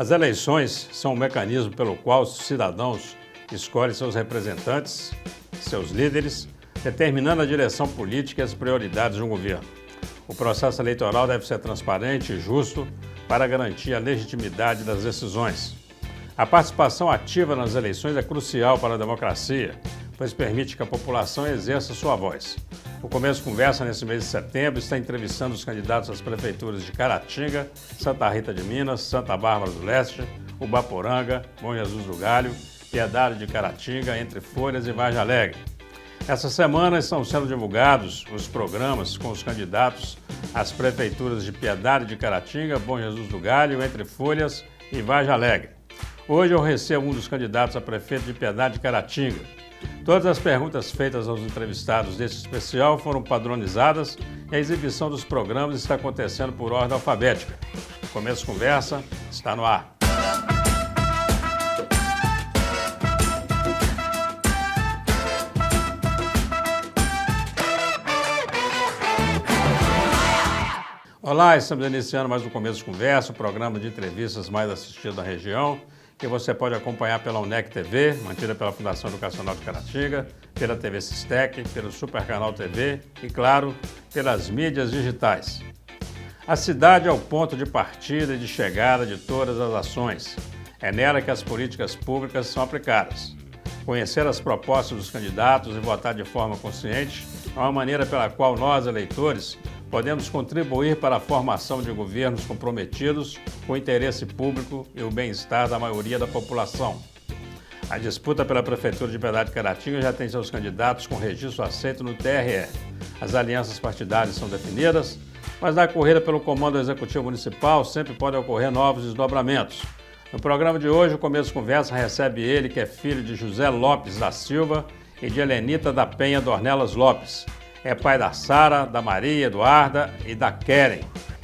As eleições são um mecanismo pelo qual os cidadãos escolhem seus representantes, seus líderes, determinando a direção política e as prioridades de um governo. O processo eleitoral deve ser transparente e justo para garantir a legitimidade das decisões. A participação ativa nas eleições é crucial para a democracia, pois permite que a população exerça sua voz. O Começo Conversa, nesse mês de setembro, está entrevistando os candidatos às prefeituras de Caratinga, Santa Rita de Minas, Santa Bárbara do Leste, Ubaporanga, Bom Jesus do Galho, Piedade de Caratinga, Entre Folhas e Vargem Alegre. Essa semana estão sendo divulgados os programas com os candidatos às prefeituras de Piedade de Caratinga, Bom Jesus do Galho, Entre Folhas e Vargem Alegre. Hoje eu recebo um dos candidatos a prefeito de Piedade de Caratinga. Todas as perguntas feitas aos entrevistados deste especial foram padronizadas e a exibição dos programas está acontecendo por ordem alfabética. O Começo Conversa está no ar. Olá, estamos iniciando mais um Começo Conversa, o programa de entrevistas mais assistido da região, que você pode acompanhar pela UNEC TV, mantida pela Fundação Educacional de Caratinga, pela TV Sistec, pelo Super Canal TV e, claro, pelas mídias digitais. A cidade é o ponto de partida e de chegada de todas as ações. É nela que as políticas públicas são aplicadas. Conhecer as propostas dos candidatos e votar de forma consciente é uma maneira pela qual nós, eleitores, podemos contribuir para a formação de governos comprometidos com o interesse público e o bem-estar da maioria da população. A disputa pela Prefeitura de Piedade de Caratinga já tem seus candidatos com registro aceito no TRE. As alianças partidárias são definidas, mas na corrida pelo comando executivo municipal sempre podem ocorrer novos desdobramentos. No programa de hoje, o Começo Conversa recebe ele, que é filho de José Lopes da Silva e de Helenita da Penha Dornelas Lopes. É pai da Sara, da Maria Eduarda e da Keren.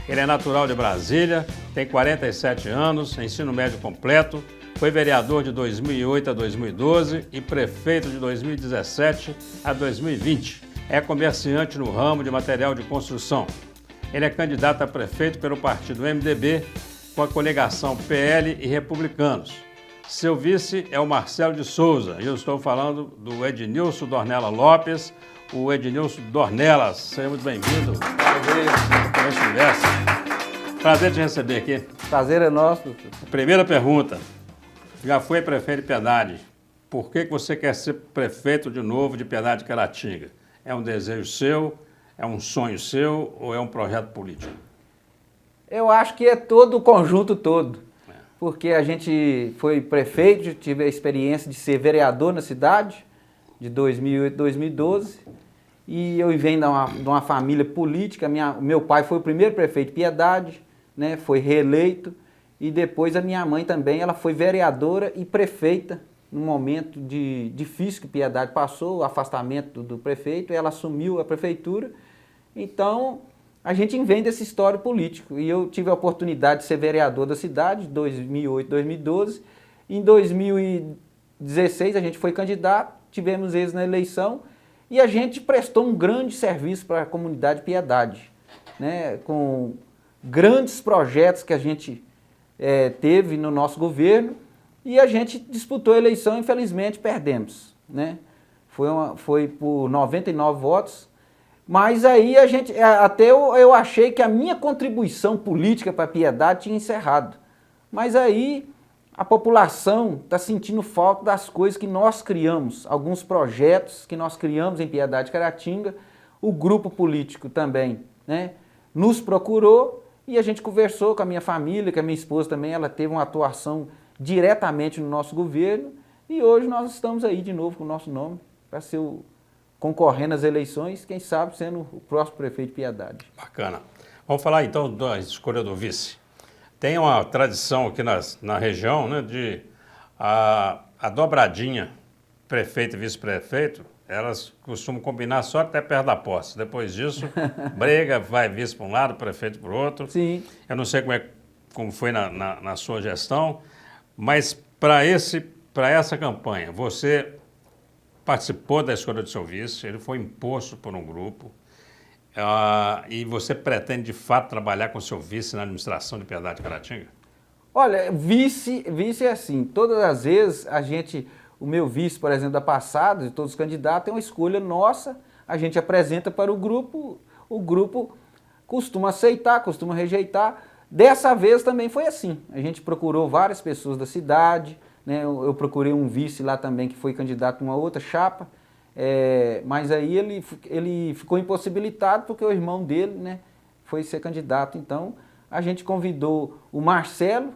Ele é natural de Brasília, tem 47 anos, ensino médio completo, foi vereador de 2008 a 2012 e prefeito de 2017 a 2020. É comerciante no ramo de material de construção. Ele é candidato a prefeito pelo partido MDB, com a coligação PL e Republicanos. Seu vice é o Marcelo de Souza, e eu estou falando do Ednilson Dornella Lopes, o Ednilson Dornelas. Seja muito bem-vindo. Prazer te receber aqui. Prazer é nosso. Primeira pergunta. Já foi prefeito de Piedade. Por que você quer ser prefeito de novo de Piedade de Caratinga? É um desejo seu? É um sonho seu? Ou é um projeto político? Eu acho que é todo o conjunto todo. Porque a gente foi prefeito, tive a experiência de ser vereador na cidade, de 2008 a 2012, e eu venho de uma família política. Meu pai foi o primeiro prefeito de Piedade, né, foi reeleito, e depois a minha mãe também, ela foi vereadora e prefeita, num momento difícil que Piedade passou, o afastamento do prefeito, ela assumiu a prefeitura. Então, a gente vem desse histórico político, e eu tive a oportunidade de ser vereador da cidade, de 2008 a 2012, em 2016 a gente foi candidato, tivemos êxito na eleição e a gente prestou um grande serviço para a comunidade de Piedade, né? Com grandes projetos que a gente teve no nosso governo, e a gente disputou a eleição e infelizmente perdemos, né? Foi por 99 votos, mas aí a gente, até eu achei que a minha contribuição política para a Piedade tinha encerrado, mas aí a população está sentindo falta das coisas que nós criamos, alguns projetos que nós criamos em Piedade de Caratinga. O grupo político também, né, nos procurou e a gente conversou com a minha família, com a minha esposa também, ela teve uma atuação diretamente no nosso governo, e hoje nós estamos aí de novo com o nosso nome para ser concorrendo às eleições, quem sabe sendo o próximo prefeito de Piedade. Bacana. Vamos falar então da escolha do vice. Tem uma tradição aqui na região, né, de a dobradinha, prefeito e vice-prefeito, elas costumam combinar só até perto da posse. Depois disso, briga, vai vice para um lado, prefeito para o outro. Sim. Eu não sei como foi na sua gestão, mas para essa campanha, você participou da escolha do seu vice, ele foi imposto por um grupo, e você pretende, de fato, trabalhar com o seu vice na administração de Piedade de Caratinga? Olha, vice é assim, todas as vezes o meu vice, por exemplo, da passada, de todos os candidatos, é uma escolha nossa, a gente apresenta para o grupo costuma aceitar, costuma rejeitar. Dessa vez também foi assim, a gente procurou várias pessoas da cidade, né? Eu procurei um vice lá também que foi candidato a uma outra chapa, mas aí ele ficou impossibilitado porque o irmão dele, né, foi ser candidato. Então a gente convidou o Marcelo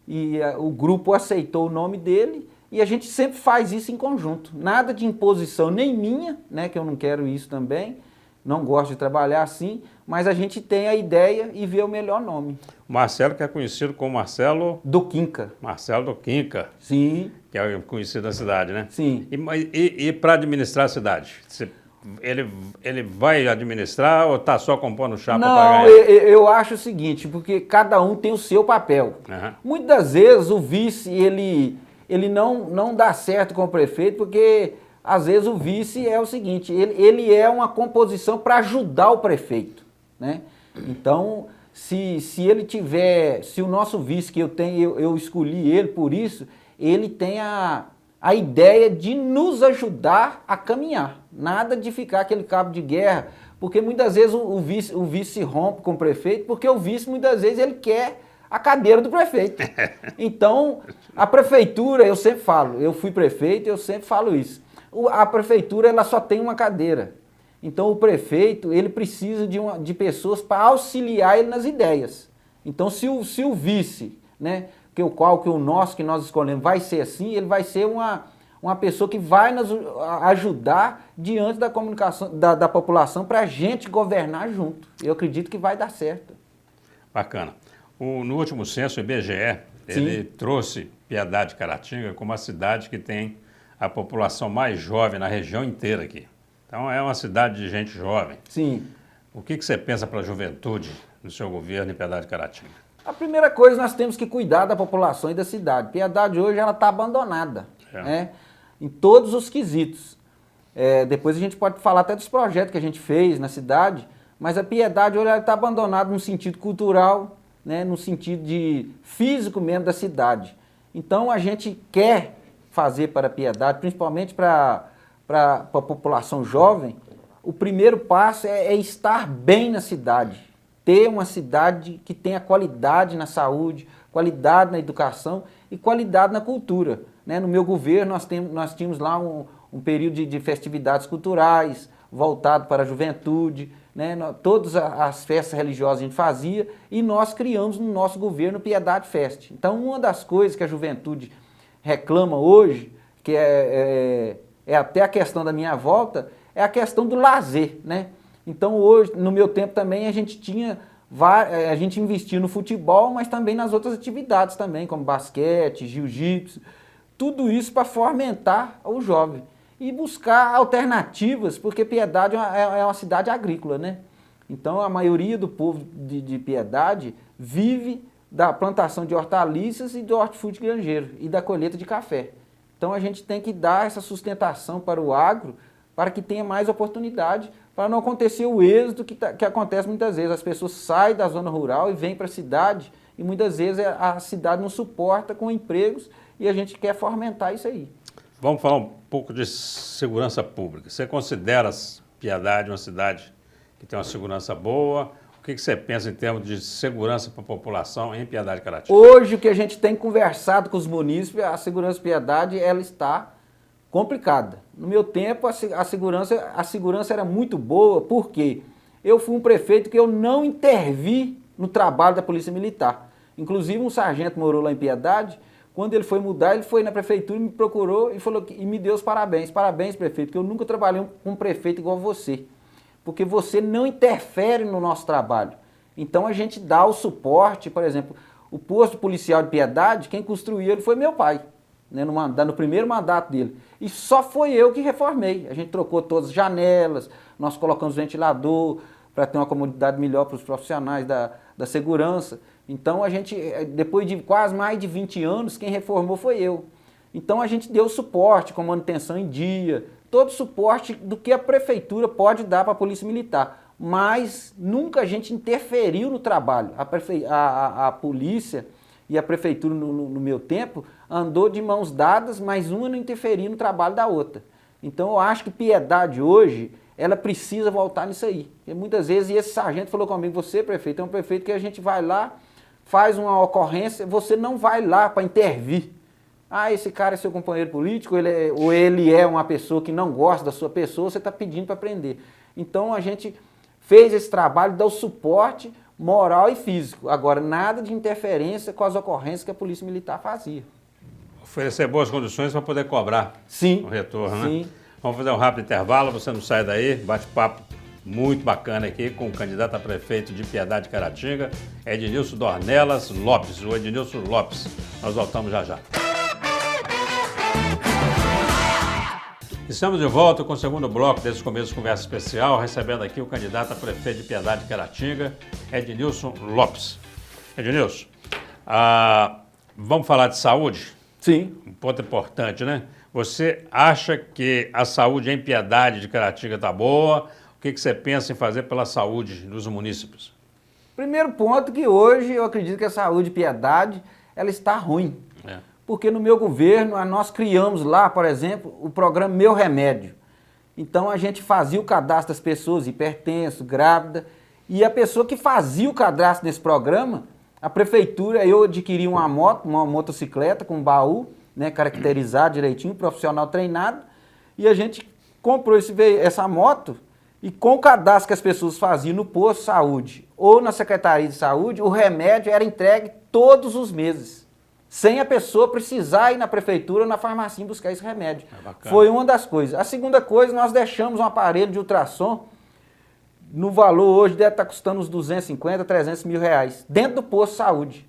e o grupo aceitou o nome dele e a gente sempre faz isso em conjunto. Nada de imposição nem minha, né, que eu não quero isso também, não gosto de trabalhar assim, mas a gente tem a ideia e vê o melhor nome. O Marcelo, que é conhecido como Marcelo do Quinca. Marcelo do Quinca. Sim. Que é conhecido da cidade, né? Sim. E para administrar a cidade? Ele vai administrar ou está só compondo chapa para ganhar? Não, eu acho o seguinte, porque cada um tem o seu papel. Uhum. Muitas vezes o vice, ele não dá certo com o prefeito, porque às vezes o vice é o seguinte, ele é uma composição para ajudar o prefeito, né? Então, se o nosso vice que eu escolhi ele por isso, ele tem a ideia de nos ajudar a caminhar, nada de ficar aquele cabo de guerra, porque muitas vezes o vice rompe com o prefeito, porque o vice muitas vezes ele quer a cadeira do prefeito. Então, a prefeitura, eu sempre falo, eu fui prefeito, eu sempre falo isso, a prefeitura ela só tem uma cadeira, então o prefeito ele precisa de pessoas para auxiliar ele nas ideias. Então se o vice, né, que nós escolhemos vai ser assim, ele vai ser uma pessoa que vai nos ajudar diante da comunicação da população para a gente governar junto. Eu acredito que vai dar certo. Bacana. No último censo, o IBGE, ele trouxe Piedade de Caratinga como a cidade que tem a população mais jovem na região inteira aqui. Então é uma cidade de gente jovem. Sim. O que você pensa para a juventude no seu governo em Piedade de Caratinga? A primeira coisa, nós temos que cuidar da população e da cidade. Piedade hoje ela está abandonada, né? Em todos os quesitos. Depois a gente pode falar até dos projetos que a gente fez na cidade, mas a Piedade hoje está abandonada no sentido cultural, né? No sentido de físico mesmo da cidade. Então a gente quer fazer para a Piedade, principalmente para a população jovem, o primeiro passo é estar bem na cidade. Ter uma cidade que tenha qualidade na saúde, qualidade na educação e qualidade na cultura, né? No meu governo nós tínhamos lá um período de festividades culturais voltado para a juventude, né? Todas as festas religiosas a gente fazia e nós criamos no nosso governo o Piedade Fest. Então uma das coisas que a juventude reclama hoje, que é até a questão da minha volta, é a questão do lazer, né? Então hoje, no meu tempo também, a gente investia no futebol, mas também nas outras atividades também, como basquete, jiu-jitsu, tudo isso para fomentar o jovem e buscar alternativas, porque Piedade é uma cidade agrícola, né? Então a maioria do povo de Piedade vive da plantação de hortaliças e do hortifruti granjeiro e da colheita de café. Então a gente tem que dar essa sustentação para o agro, para que tenha mais oportunidade, para não acontecer o êxito que acontece muitas vezes. As pessoas saem da zona rural e vêm para a cidade e muitas vezes a cidade não suporta com empregos e a gente quer fomentar isso aí. Vamos falar um pouco de segurança pública. Você considera Piedade uma cidade que tem uma segurança boa? O que você pensa em termos de segurança para a população em Piedade de Caratinga? Hoje, o que a gente tem conversado com os munícipes, a segurança de Piedade, ela está complicada. No meu tempo, a segurança era muito boa, porque eu fui um prefeito que eu não intervi no trabalho da Polícia Militar. Inclusive, um sargento morou lá em Piedade, quando ele foi mudar, ele foi na prefeitura, me procurou e me deu os parabéns. Parabéns, prefeito, que eu nunca trabalhei com um prefeito igual você, porque você não interfere no nosso trabalho. Então a gente dá o suporte, por exemplo, o posto policial de Piedade, quem construiu ele foi meu pai, né, no primeiro mandato dele. E só foi eu que reformei. A gente trocou todas as janelas, nós colocamos ventilador para ter uma comodidade melhor para os profissionais da segurança. Então a gente, depois de quase mais de 20 anos, quem reformou foi eu. Então a gente deu suporte com manutenção em dia, todo suporte do que a prefeitura pode dar para a Polícia Militar. Mas nunca a gente interferiu no trabalho. A polícia e a prefeitura, no meu tempo, andou de mãos dadas, mas uma não interferia no trabalho da outra. Então eu acho que Piedade hoje, ela precisa voltar nisso aí. E muitas vezes, e esse sargento falou comigo, você, prefeito, é um prefeito que a gente vai lá, faz uma ocorrência, você não vai lá para intervir. Ah, esse cara é seu companheiro político, ou ele é uma pessoa que não gosta da sua pessoa, você está pedindo para prender. Então a gente fez esse trabalho, dá o suporte moral e físico. Agora, nada de interferência com as ocorrências que a Polícia Militar fazia. Oferecer boas condições para poder cobrar Sim, o retorno, sim. né? Vamos fazer um rápido intervalo, você não sai daí, bate-papo muito bacana aqui com o candidato a prefeito de Piedade de Caratinga, Ednilson Dornelas Lopes, o Ednilson Lopes. Nós voltamos já já. Estamos de volta com o segundo bloco desse começo de conversa especial, recebendo aqui o candidato a prefeito de Piedade de Caratinga, Ednilson Lopes. Ednilson, vamos falar de saúde? Sim. Um ponto importante, né? Você acha que a saúde em Piedade de Caratinga está boa? O que você pensa em fazer pela saúde dos munícipes? Primeiro ponto que hoje eu acredito que a saúde de Piedade, ela está ruim. Porque no meu governo, nós criamos lá, por exemplo, o programa Meu Remédio. Então a gente fazia o cadastro das pessoas hipertenso, grávida, e a pessoa que fazia o cadastro nesse programa, a prefeitura, eu adquiri uma moto, uma motocicleta com baú, né, caracterizado direitinho, profissional treinado, e a gente comprou essa moto, e com o cadastro que as pessoas faziam no posto de saúde ou na Secretaria de Saúde, o remédio era entregue todos os meses, sem a pessoa precisar ir na prefeitura ou na farmácia buscar esse remédio. Foi uma das coisas. A segunda coisa, nós deixamos um aparelho de ultrassom, no valor hoje deve estar custando uns 250, 300 mil reais, dentro do posto de saúde.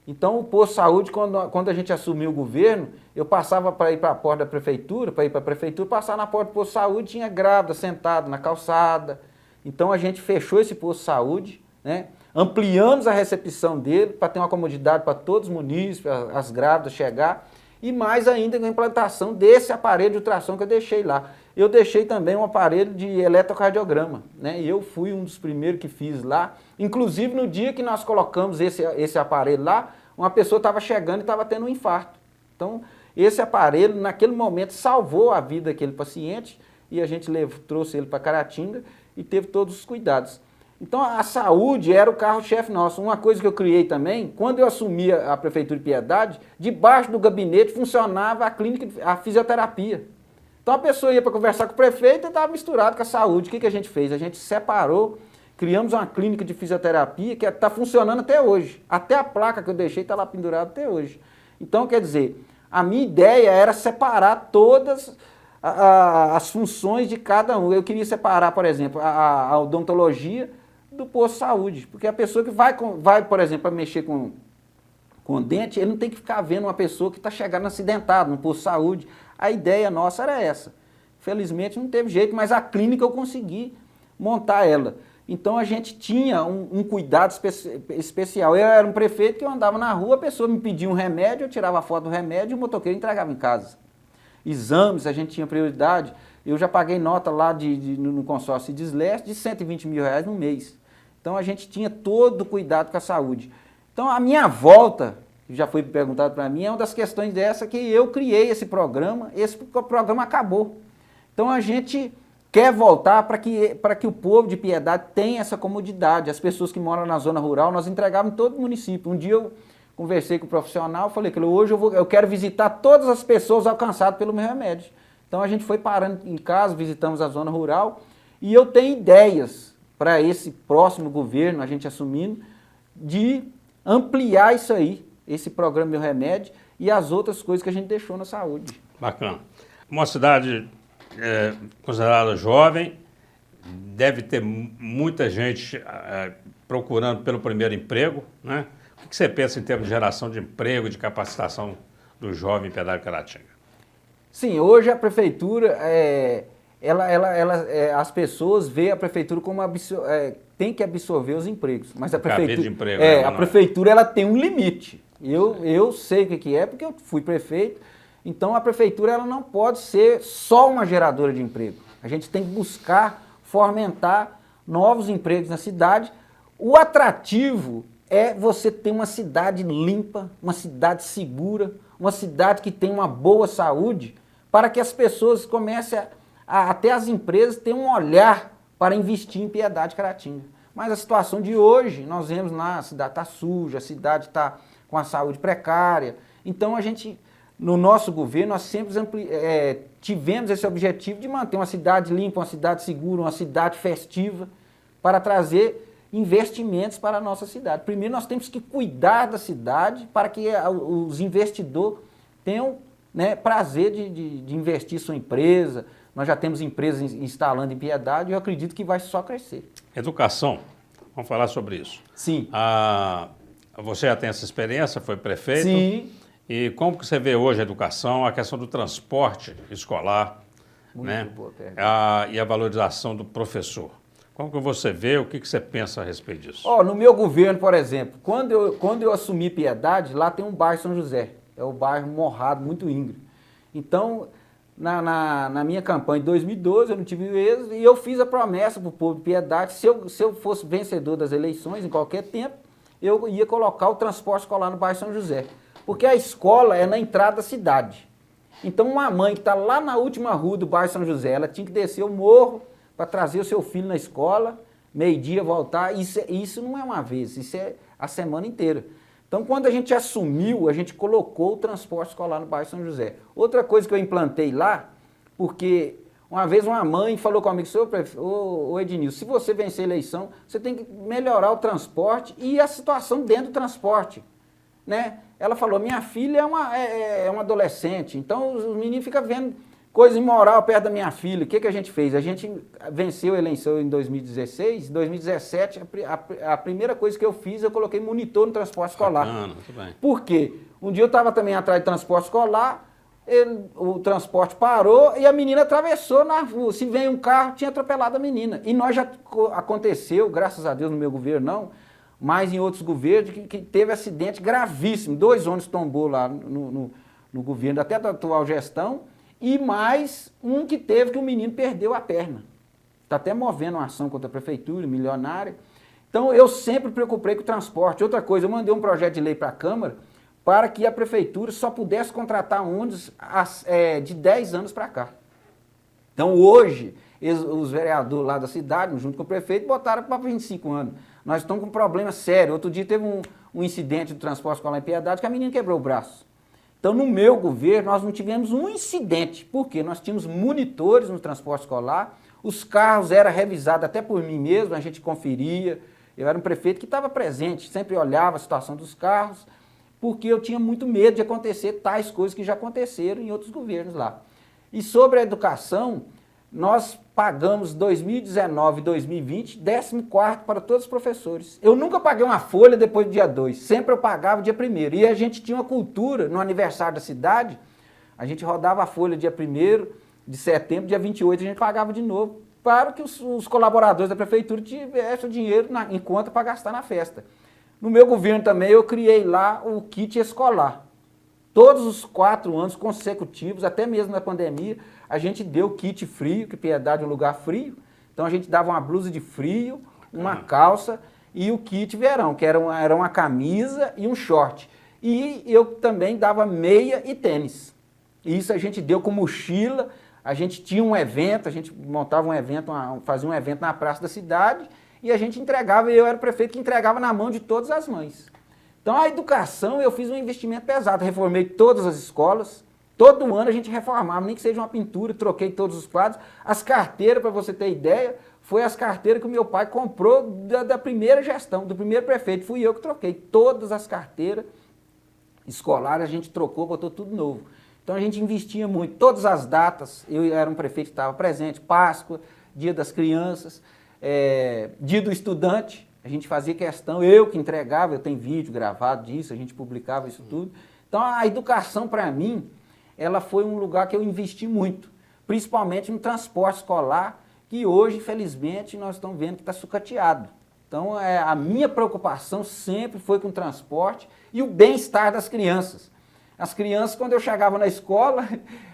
Então o posto de saúde, quando a gente assumiu o governo, eu passava para ir para a porta da prefeitura, para ir para a prefeitura, passar na porta do posto de saúde, tinha grávida sentada na calçada. Então a gente fechou esse posto de saúde, né? Ampliamos a recepção dele para ter uma comodidade para todos os munícipes, as grávidas chegar, e mais ainda com a implantação desse aparelho de ultrassom que eu deixei lá. Eu deixei também um aparelho de eletrocardiograma, né? E eu fui um dos primeiros que fiz lá. Inclusive no dia que nós colocamos esse aparelho lá, uma pessoa estava chegando e estava tendo um infarto. Então esse aparelho naquele momento salvou a vida daquele paciente e a gente trouxe ele para Caratinga e teve todos os cuidados. Então a saúde era o carro-chefe nosso. Uma coisa que eu criei também, quando eu assumi a Prefeitura de Piedade, debaixo do gabinete funcionava a clínica, a fisioterapia. Então a pessoa ia para conversar com o prefeito e estava misturado com a saúde. O que a gente fez? A gente separou, criamos uma clínica de fisioterapia que está funcionando até hoje. Até a placa que eu deixei está lá pendurada até hoje. Então, quer dizer, a minha ideia era separar todas as funções de cada um. Eu queria separar, por exemplo, a odontologia do posto de saúde, porque a pessoa que vai por exemplo, para mexer com dente, ele não tem que ficar vendo uma pessoa que está chegando acidentada no posto de saúde. A ideia nossa era essa. Felizmente não teve jeito, mas a clínica eu consegui montar ela. Então a gente tinha um cuidado especial. Eu era um prefeito que eu andava na rua, a pessoa me pedia um remédio, eu tirava a foto do remédio e o motoqueiro entregava em casa. Exames, a gente tinha prioridade. Eu já paguei nota lá no consórcio Desleste de 120 mil reais no mês. Então a gente tinha todo o cuidado com a saúde. Então a minha volta, que já foi perguntado para mim, é uma das questões dessa que eu criei esse programa acabou. Então a gente quer voltar para que o povo de Piedade tenha essa comodidade. As pessoas que moram na zona rural, nós entregávamos em todo o município. Um dia eu conversei com o profissional, falei que hoje eu quero visitar todas as pessoas alcançadas pelo meu remédio. Então a gente foi parando em casa, visitamos a zona rural e eu tenho ideias para esse próximo governo, a gente assumindo, de ampliar isso aí, esse programa Meu Remédio e as outras coisas que a gente deixou na saúde. Bacana. Uma cidade considerada jovem, deve ter muita gente procurando pelo primeiro emprego, né? O que você pensa em termos de geração de emprego, de capacitação do jovem em Piedade de Caratinga? Sim, hoje a prefeitura, as pessoas veem a prefeitura como tem que absorver os empregos. Mas a prefeitura ela tem um limite. Eu sei o que é, porque eu fui prefeito. Então a prefeitura ela não pode ser só uma geradora de emprego. A gente tem que buscar fomentar novos empregos na cidade. O atrativo é você ter uma cidade limpa, uma cidade segura, uma cidade que tem uma boa saúde, para que as pessoas comecem até as empresas ter um olhar para investir em Piedade Caratinga. Mas a situação de hoje, nós vemos lá, a cidade está suja, a cidade está com a saúde precária. Então a gente, no nosso governo, nós sempre tivemos esse objetivo de manter uma cidade limpa, uma cidade segura, uma cidade festiva, para trazer investimentos para a nossa cidade. Primeiro nós temos que cuidar da cidade para que os investidores tenham, né, prazer de investir em sua empresa. Nós já temos empresas instalando em Piedade e eu acredito que vai só crescer. Educação, vamos falar sobre isso. Sim. Você já tem essa experiência, foi prefeito. Sim. E como que você vê hoje a educação, a questão do transporte escolar, Muito né? boa pergunta. E a valorização do professor? Como que você vê, o que você pensa a respeito disso? No meu governo, por exemplo, quando eu assumi Piedade, lá tem um bairro São José, é o bairro morrado, muito íngreme. Então, na minha campanha de 2012, eu não tive êxito e eu fiz a promessa para o povo de Piedade, se eu fosse vencedor das eleições, em qualquer tempo, eu ia colocar o transporte escolar no bairro São José. Porque a escola é na entrada da cidade. Então, uma mãe que está lá na última rua do bairro São José, ela tinha que descer o morro para trazer o seu filho na escola, meio-dia voltar. Isso não é uma vez, isso é a semana inteira. Então, quando a gente assumiu, a gente colocou o transporte escolar no bairro São José. Outra coisa que eu implantei lá, porque uma vez uma mãe falou comigo, ô Ednilson, se você vencer a eleição, você tem que melhorar o transporte e a situação dentro do transporte, né? Ela falou, minha filha é uma adolescente, então os meninos ficam vendo coisa imoral perto da minha filha. O que a gente fez? A gente venceu a eleição em 2016, em 2017, a primeira coisa que eu fiz, eu coloquei monitor no transporte escolar. Bacana, muito bem. Por quê? Um dia eu estava também atrás de transporte escolar, o transporte parou e a menina atravessou na rua. Se vem um carro, tinha atropelado a menina. E nós já aconteceu, graças a Deus no meu governo não, mas em outros governos, que teve acidente gravíssimo. 2 ônibus tombou lá no governo, até da atual gestão, e mais um que teve que o menino perdeu a perna. Está até movendo uma ação contra a prefeitura, milionária. Então eu sempre preocupei com o transporte. Outra coisa, eu mandei um projeto de lei para a Câmara para que a prefeitura só pudesse contratar ônibus de 10 anos para cá. Então hoje, os vereadores lá da cidade, junto com o prefeito, botaram para 25 anos. Nós estamos com um problema sério. Outro dia teve um incidente do transporte escolar em Piedade que a menina quebrou o braço. Então, no meu governo, nós não tivemos um incidente. Por quê? Nós tínhamos monitores no transporte escolar, os carros eram revisados até por mim mesmo, a gente conferia. Eu era um prefeito que estava presente, sempre olhava a situação dos carros, porque eu tinha muito medo de acontecer tais coisas que já aconteceram em outros governos lá. E sobre a educação, nós pagamos 2019 e 2020, 14º para todos os professores. Eu nunca paguei uma folha depois do dia 2, sempre eu pagava dia 1º. E a gente tinha uma cultura, no aniversário da cidade, a gente rodava a folha dia 1º de setembro, dia 28 a gente pagava de novo, para que os colaboradores da prefeitura tivessem o dinheiro em conta para gastar na festa. No meu governo também eu criei lá o kit escolar. Todos os 4 anos consecutivos, até mesmo na pandemia, a gente deu kit frio, que Piedade é um lugar frio. Então a gente dava uma blusa de frio, uma calça e o kit verão, que era uma camisa e um short. E eu também dava meia e tênis. Isso a gente deu com mochila, a gente tinha um evento, a gente montava um evento, fazia um evento na praça da cidade e a gente entregava, e eu era o prefeito que entregava na mão de todas as mães. Então a educação, eu fiz um investimento pesado, reformei todas as escolas, todo ano a gente reformava, nem que seja uma pintura, troquei todos os quadros. As carteiras, para você ter ideia, foi as carteiras que o meu pai comprou da primeira gestão, do primeiro prefeito, fui eu que troquei. Todas as carteiras escolares a gente trocou, botou tudo novo. Então a gente investia muito, todas as datas, eu era um prefeito que estava presente, Páscoa, Dia das Crianças, Dia do Estudante, a gente fazia questão, eu que entregava, eu tenho vídeo gravado disso, a gente publicava isso tudo. Então a educação para mim, ela foi um lugar que eu investi muito, principalmente no transporte escolar, que hoje, infelizmente, nós estamos vendo que está sucateado. Então a minha preocupação sempre foi com o transporte e o bem-estar das crianças. As crianças, quando eu chegava na escola,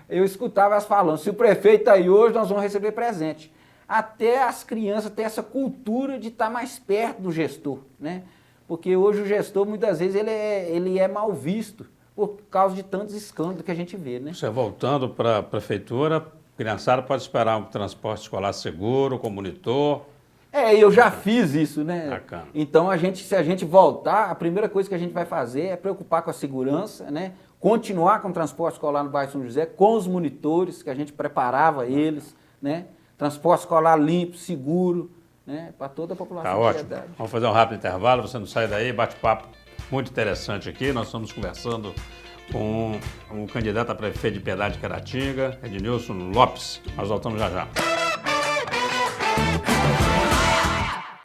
eu escutava elas falando, se o prefeito está aí hoje, nós vamos receber presente. Até as crianças terem essa cultura de estar mais perto do gestor, né? Porque hoje o gestor, muitas vezes, ele é mal visto por causa de tantos escândalos que a gente vê, né? Você voltando para a prefeitura, a criançada pode esperar um transporte escolar seguro, com monitor. Eu já fiz isso, né? Bacana. Então, se a gente voltar, a primeira coisa que a gente vai fazer é preocupar com a segurança, né? Continuar com o transporte escolar no bairro São José, com os monitores, que a gente preparava eles, né? Transporte escolar limpo, seguro, né? Para toda a população. Tá ótimo. Vamos fazer um rápido intervalo, você não sai daí, bate-papo muito interessante aqui. Nós estamos conversando com o candidato a prefeito de Piedade de Caratinga, Ednilson Lopes. Nós voltamos já já.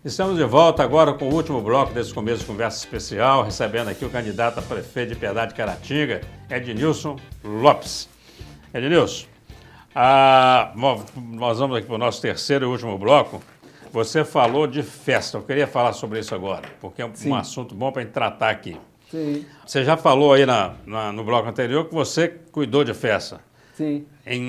Estamos de volta agora com o último bloco desse começo de conversa especial, recebendo aqui o candidato a prefeito de Piedade de Caratinga, Ednilson Lopes. Ednilson, nós vamos aqui para o nosso terceiro e último bloco. Você falou de festa, eu queria falar sobre isso agora, porque é um assunto bom para a gente tratar aqui. Sim. Você já falou aí no bloco anterior que você cuidou de festa. Sim. Em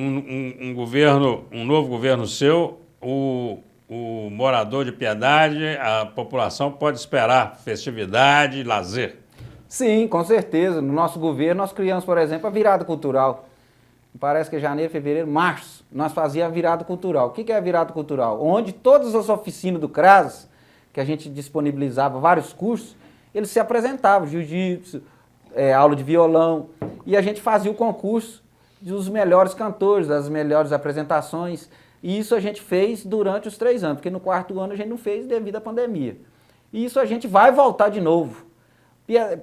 um novo governo seu, o morador de Piedade, a população pode esperar festividade, lazer. Sim, com certeza. No nosso governo, nós criamos, por exemplo, a virada cultural. Parece que é janeiro, fevereiro, março, nós fazíamos a virada cultural. O que é a virada cultural? Onde todas as oficinas do CRAS, que a gente disponibilizava vários cursos, eles se apresentavam, jiu-jitsu, aula de violão, e a gente fazia o concurso dos melhores cantores, das melhores apresentações. E isso a gente fez durante os 3 anos, porque no 4º ano a gente não fez devido à pandemia. E isso a gente vai voltar de novo.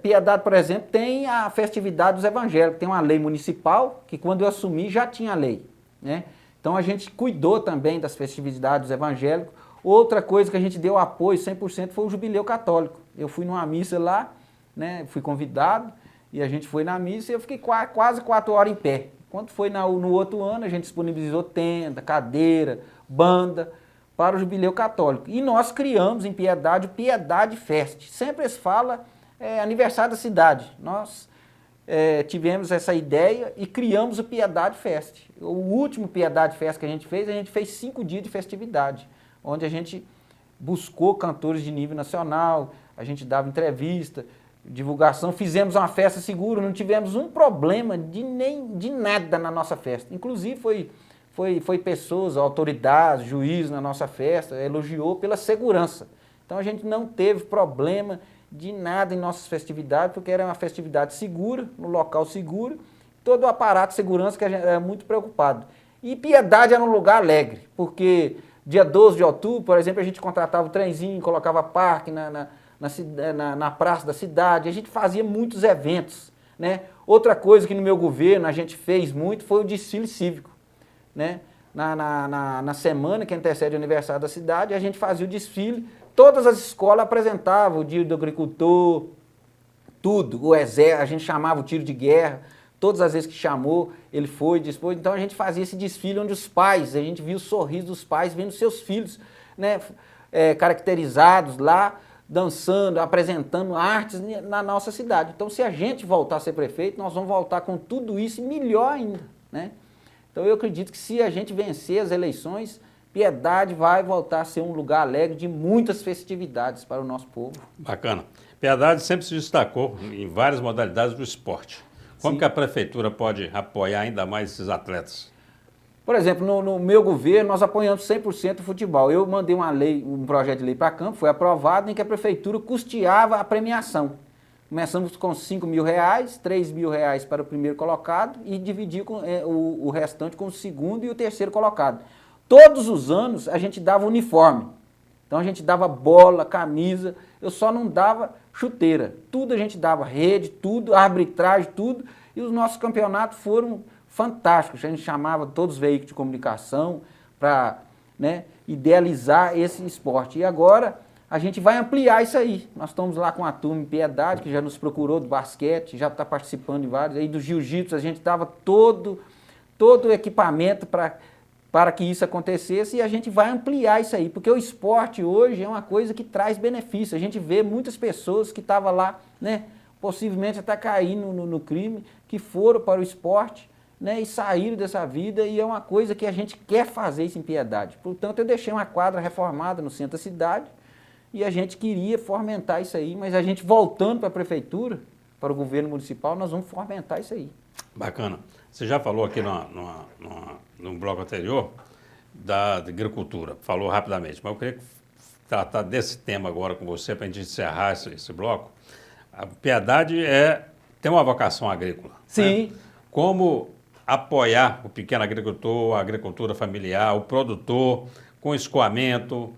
Piedade, por exemplo, tem a festividade dos evangélicos, tem uma lei municipal, que quando eu assumi já tinha lei, né? Então a gente cuidou também das festividades dos evangélicos. Outra coisa que a gente deu apoio 100% foi o Jubileu Católico. Eu fui numa missa lá, né? Fui convidado, e a gente foi na missa e eu fiquei quase 4 horas em pé. Quando foi no outro ano, a gente disponibilizou tenda, cadeira, banda para o Jubileu Católico. E nós criamos em Piedade o Piedade Fest. Sempre se fala aniversário da cidade. Nós tivemos essa ideia e criamos o Piedade Fest. O último Piedade Fest que a gente fez 5 dias de festividade, onde a gente buscou cantores de nível nacional, a gente dava entrevista, divulgação, fizemos uma festa segura, não tivemos um problema de nada na nossa festa. Inclusive foi pessoas, autoridades, juízes na nossa festa, elogiou pela segurança. Então a gente não teve problema de nada em nossas festividades, porque era uma festividade segura, no local seguro, todo o aparato de segurança que a gente era muito preocupado. E Piedade era um lugar alegre, porque dia 12 de outubro, por exemplo, a gente contratava o trenzinho, colocava parque na praça da cidade, a gente fazia muitos eventos, né? Outra coisa que no meu governo a gente fez muito foi o desfile cívico, né? Na semana que antecede o aniversário da cidade, a gente fazia o desfile, todas as escolas apresentavam o dia do agricultor, tudo, o exército, a gente chamava o tiro de guerra, todas as vezes que chamou, ele foi, dispôs, então a gente fazia esse desfile onde os pais, a gente via o sorriso dos pais vendo seus filhos, né, caracterizados lá, dançando, apresentando artes na nossa cidade. Então, se a gente voltar a ser prefeito, nós vamos voltar com tudo isso e melhor ainda, né? Então, eu acredito que se a gente vencer as eleições, Piedade vai voltar a ser um lugar alegre de muitas festividades para o nosso povo. Bacana. Piedade sempre se destacou em várias modalidades do esporte. Como que a prefeitura pode apoiar ainda mais esses atletas? Por exemplo, no meu governo, nós apoiamos 100% o futebol. Eu mandei um projeto de lei para Campo, foi aprovado, em que a prefeitura custeava a premiação. Começamos com R$5 mil, R$3 mil para o primeiro colocado e dividir o restante com o segundo e o terceiro colocado. Todos os anos a gente dava uniforme. Então a gente dava bola, camisa, eu só não dava chuteira. Tudo a gente dava, rede, tudo, arbitragem, tudo. E os nossos campeonatos foram fantásticos. A gente chamava todos os veículos de comunicação para, né, idealizar esse esporte. E agora a gente vai ampliar isso aí. Nós estamos lá com a turma em Piedade, que já nos procurou do basquete, já está participando de vários. Aí do jiu-jitsu a gente dava todo o equipamento para que isso acontecesse, e a gente vai ampliar isso aí, porque o esporte hoje é uma coisa que traz benefício. A gente vê muitas pessoas que estavam lá, né, possivelmente até caindo no crime, que foram para o esporte, né, e saíram dessa vida, e é uma coisa que a gente quer fazer isso em Piedade. Portanto, eu deixei uma quadra reformada no centro da cidade, e a gente queria fomentar isso aí, mas a gente voltando para a prefeitura, para o governo municipal, nós vamos fomentar isso aí. Bacana. Você já falou aqui num bloco anterior da agricultura, falou rapidamente, mas eu queria tratar desse tema agora com você para a gente encerrar esse bloco. A Piedade tem uma vocação agrícola. Sim. Né? Como apoiar o pequeno agricultor, a agricultura familiar, o produtor, com escoamento,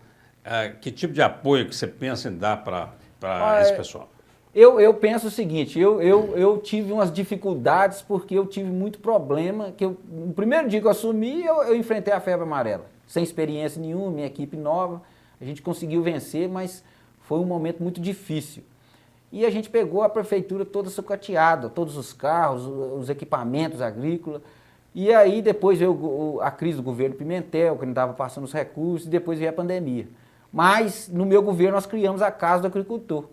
que tipo de apoio que você pensa em dar para esse pessoal? Eu penso o seguinte, eu tive umas dificuldades porque eu tive muito problema, no primeiro dia que eu assumi, eu enfrentei a febre amarela, sem experiência nenhuma, minha equipe nova, a gente conseguiu vencer, mas foi um momento muito difícil. E a gente pegou a prefeitura toda sucateada, todos os carros, os equipamentos agrícolas, e aí depois veio a crise do governo Pimentel, que não estava passando os recursos, e depois veio a pandemia. Mas no meu governo nós criamos a Casa do Agricultor.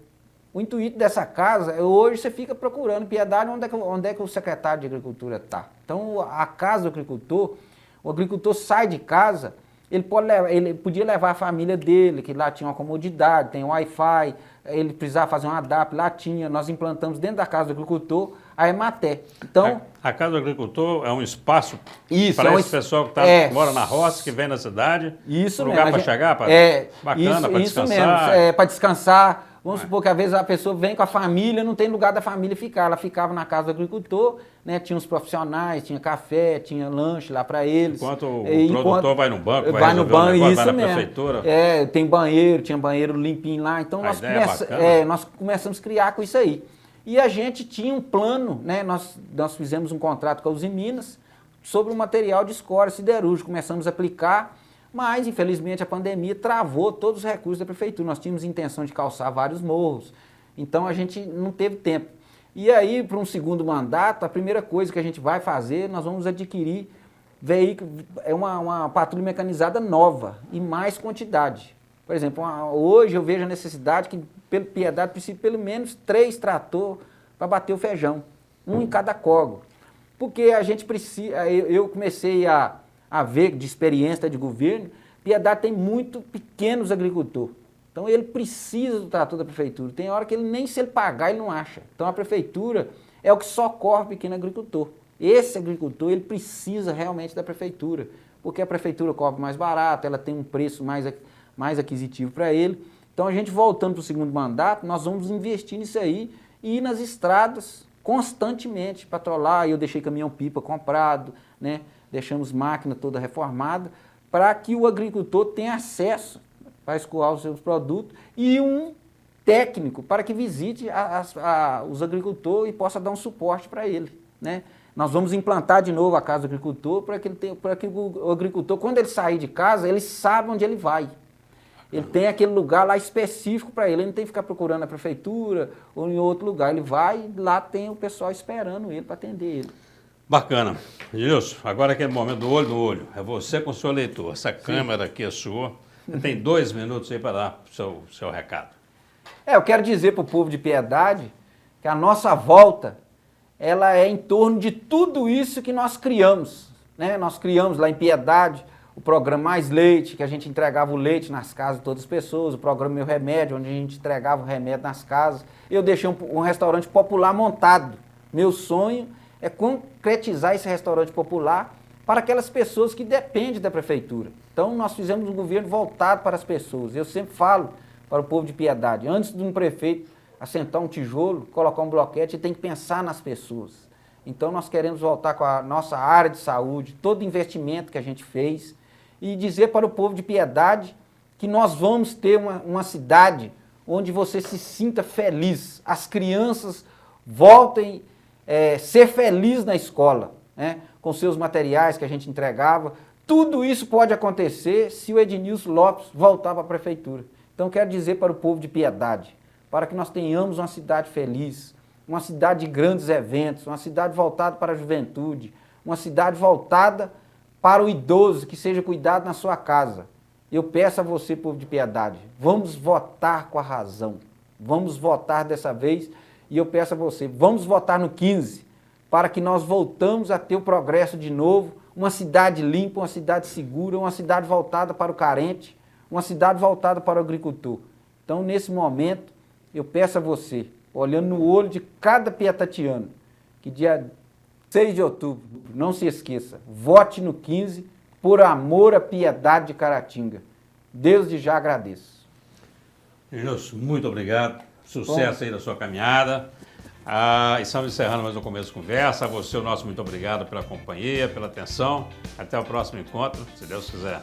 O intuito dessa casa, hoje você fica procurando Piedade, onde é que o secretário de Agricultura está. Então, a Casa do Agricultor, o agricultor sai de casa, ele podia levar a família dele, que lá tinha uma comodidade, tem Wi-Fi, ele precisava fazer um ADAP, lá tinha, nós implantamos dentro da Casa do Agricultor a Emater. Então, a Casa do Agricultor é um espaço isso, para esse pessoal que mora na roça, que vem na cidade, isso um lugar para chegar, bacana, para descansar. Isso mesmo, para descansar. Vamos supor que às vezes a pessoa vem com a família, não tem lugar da família ficar. Ela ficava na Casa do Agricultor, né? Tinha os profissionais, tinha café, tinha lanche lá para eles. Enquanto o produtor vai no banco, vai no banco, negócio, isso vai na mesmo. Prefeitura. Tem banheiro, tinha banheiro limpinho lá. Então nós começamos a criar com isso aí. E a gente tinha um plano, né? Nós fizemos um contrato com a Uzi Minas sobre o material de escória siderúrgica. Começamos a aplicar. Mas, infelizmente, a pandemia travou todos os recursos da prefeitura. Nós tínhamos intenção de calçar vários morros, então a gente não teve tempo. E aí, para um segundo mandato, a primeira coisa que a gente vai fazer, nós vamos adquirir uma patrulha mecanizada nova e mais quantidade. Por exemplo, hoje eu vejo a necessidade que, pelo Piedade, precisa pelo menos 3 tratores para bater o feijão, um em cada córrego. Porque a gente precisa, eu comecei a ver de experiência de governo, Piedade tem muito pequenos agricultores. Então ele precisa do trator da prefeitura. Tem hora que ele nem se ele pagar, ele não acha. Então a prefeitura é o que socorre o pequeno agricultor. Esse agricultor, ele precisa realmente da prefeitura, porque a prefeitura cobra mais barato, ela tem um preço mais aquisitivo para ele. Então a gente voltando para o segundo mandato, nós vamos investir nisso aí e ir nas estradas constantemente, patrolar. Eu deixei caminhão-pipa comprado, né? Deixamos máquina toda reformada, para que o agricultor tenha acesso para escoar os seus produtos e um técnico para que visite os agricultores e possa dar um suporte para ele, né? Nós vamos implantar de novo a Casa do Agricultor para que o agricultor, quando ele sair de casa, ele saiba onde ele vai. Ele tem aquele lugar lá específico para ele não tem que ficar procurando a prefeitura ou em outro lugar. Ele vai, lá tem o pessoal esperando ele para atender ele. Bacana. Gilson, agora é aquele momento do olho no olho. É você com o seu leitor. Essa câmera aqui é sua. Você tem 2 minutos aí para dar o seu recado. Eu quero dizer para o povo de Piedade que a nossa volta, ela é em torno de tudo isso que nós criamos, né? Nós criamos lá em Piedade o programa Mais Leite, que a gente entregava o leite nas casas de todas as pessoas, o programa Meu Remédio, onde a gente entregava o remédio nas casas. Eu deixei um restaurante popular montado. Meu sonho é concretizar esse restaurante popular para aquelas pessoas que dependem da prefeitura. Então, nós fizemos um governo voltado para as pessoas. Eu sempre falo para o povo de Piedade, antes de um prefeito assentar um tijolo, colocar um bloquete, ele tem que pensar nas pessoas. Então, nós queremos voltar com a nossa área de saúde, todo investimento que a gente fez, e dizer para o povo de Piedade que nós vamos ter uma cidade onde você se sinta feliz, as crianças voltem ser feliz na escola, né? Com seus materiais que a gente entregava. Tudo isso pode acontecer se o Ednilson Lopes voltar para a prefeitura. Então quero dizer para o povo de Piedade, para que nós tenhamos uma cidade feliz, uma cidade de grandes eventos, uma cidade voltada para a juventude, uma cidade voltada para o idoso, que seja cuidado na sua casa. Eu peço a você, povo de Piedade, vamos votar com a razão, vamos votar dessa vez. E eu peço a você, vamos votar no 15, para que nós voltamos a ter o progresso de novo, uma cidade limpa, uma cidade segura, uma cidade voltada para o carente, uma cidade voltada para o agricultor. Então, nesse momento, eu peço a você, olhando no olho de cada pietatiano, que dia 6 de outubro, não se esqueça, vote no 15 por amor à piedade de Caratinga. Deus de já agradeço. Nilson, muito obrigado. Sucesso aí na sua caminhada. Estamos encerrando mais um Começo de Conversa. A você, o nosso muito obrigado pela companhia, pela atenção. Até o próximo encontro, se Deus quiser.